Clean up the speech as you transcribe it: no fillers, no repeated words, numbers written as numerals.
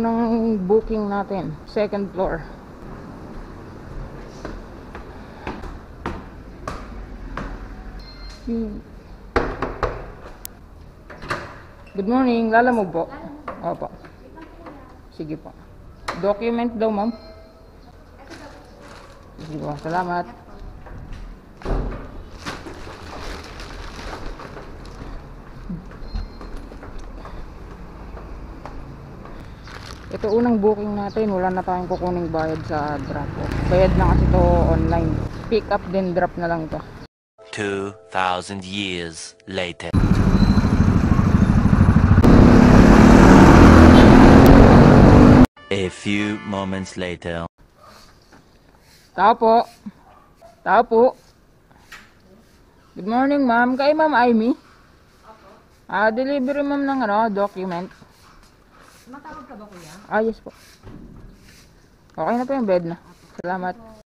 Unang booking natin, second floor. Good morning, lalamog po. Opo. Sige po. Document daw, ma'am. Sige po, salamat. Ito unang booking natin, wala na tayong kukuning bayad sa drop. Bayad na kasi to online. Pick up then drop na lang to. 2,000 years later. A few moments later. Tao po. Tao po. Good morning, ma'am. Kay Ma'am Amy? Delivery ma'am ng document. Matawag ka ba, kuya? Yes po. Okay na po yung bed na. Salamat.